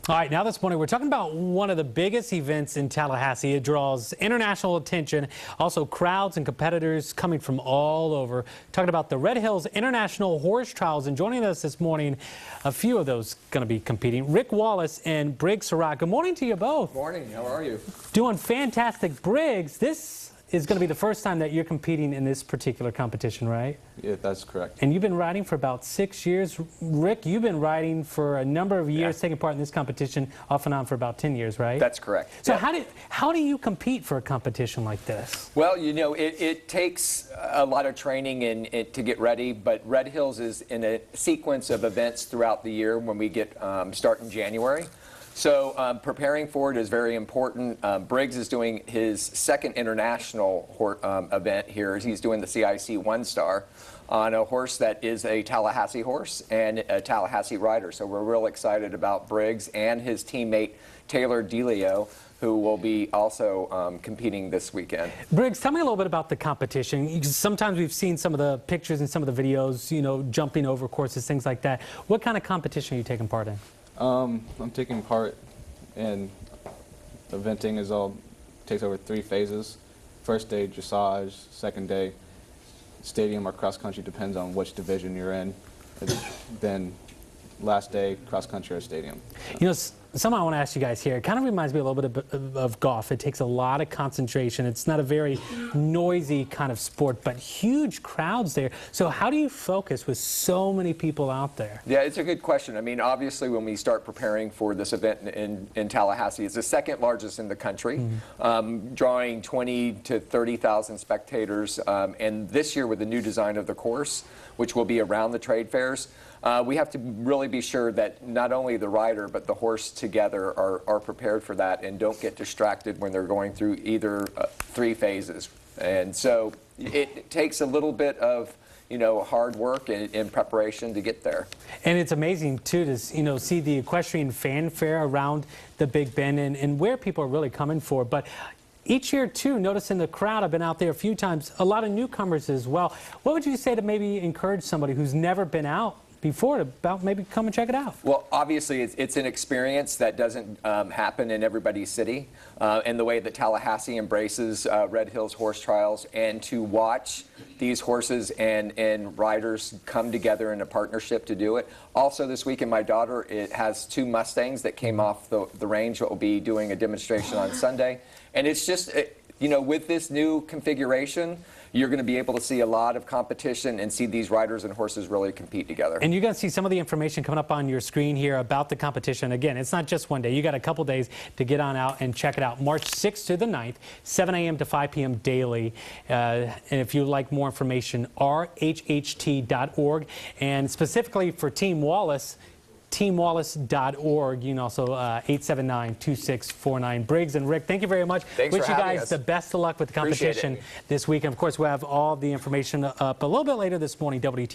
All right, now this morning we're talking about one of the biggest events in Tallahassee. It draws international attention, also crowds and competitors coming from all over. Talking about the Red Hills International Horse Trials, and joining us this morning, a few of those going to be competing. Rick Wallace and Briggs Surratt. Good morning to you both. Morning. How are you? Doing fantastic. Briggs, this is going to be the first time that you're competing in this particular competition, right? Yeah, that's correct. And you've been riding for about 6 years. Rick, you've been riding for a number of years, taking part in this competition off and on for about 10 years, right? That's correct. So how do you compete for a competition like this? Well, you know, it takes a lot of training to get ready, but Red Hills is in a sequence of events throughout the year when we start in January. So preparing for it is very important. Briggs is doing his second international event here. He's doing the CIC 1-Star on a horse that is a Tallahassee horse and a Tallahassee rider. So we're real excited about Briggs and his teammate Taylor DeLeo, who will be also competing this weekend. Briggs, tell me a little bit about the competition. Sometimes we've seen some of the pictures and some of the videos, you know, jumping over courses, things like that. What kind of competition are you taking part in? I'm taking part in eventing. Takes over 3 phases. First day dressage, second day stadium or cross country, depends on which division you're in. And then last day cross country or stadium. You know, something I want to ask you guys here. It kind of reminds me a little bit of golf. It takes a lot of concentration. It's not a very noisy kind of sport, but huge crowds there. So how do you focus with so many people out there? Yeah, it's a good question. I mean, obviously, when we start preparing for this event in Tallahassee, it's the second largest in the country, drawing 20 to 30,000 spectators. And this year, with the new design of the course, which will be around the trade fairs, we have to really be sure that not only the rider but the horse together are prepared for that and don't get distracted when they're going through either 3 phases. And so it takes a little bit of, you know, hard work and preparation to get there. And it's amazing too to, you know, see the equestrian fanfare around the Big Bend and where people are really coming for. But each year, too, noticing the crowd, I've been out there a few times, a lot of newcomers as well. What would you say to maybe encourage somebody who's never been out before to maybe come and check it out? Well, obviously, it's an experience that doesn't happen in everybody's city. And the way that Tallahassee embraces Red Hills horse trials, and to watch these horses and riders come together in a partnership to do it. Also this weekend, my daughter has 2 Mustangs that came off the range that will be doing a demonstration on Sunday. And it's just, you know, with this new configuration, you're going to be able to see a lot of competition and see these riders and horses really compete together. And you're going to see some of the information coming up on your screen here about the competition. Again, it's not just one day. You got a couple days to get on out and check it out. March 6th to the 9th, 7 a.m. to 5 p.m. daily. And if you'd like more information, rhht.org. And specifically for Team Wallace, teamwallace.org. You can also 879-2649. Briggs and Rick, thank you very much. Thanks Wish for you having guys us. the best of luck with the competition this week. And of course, we'll have all the information up a little bit later this morning, WT.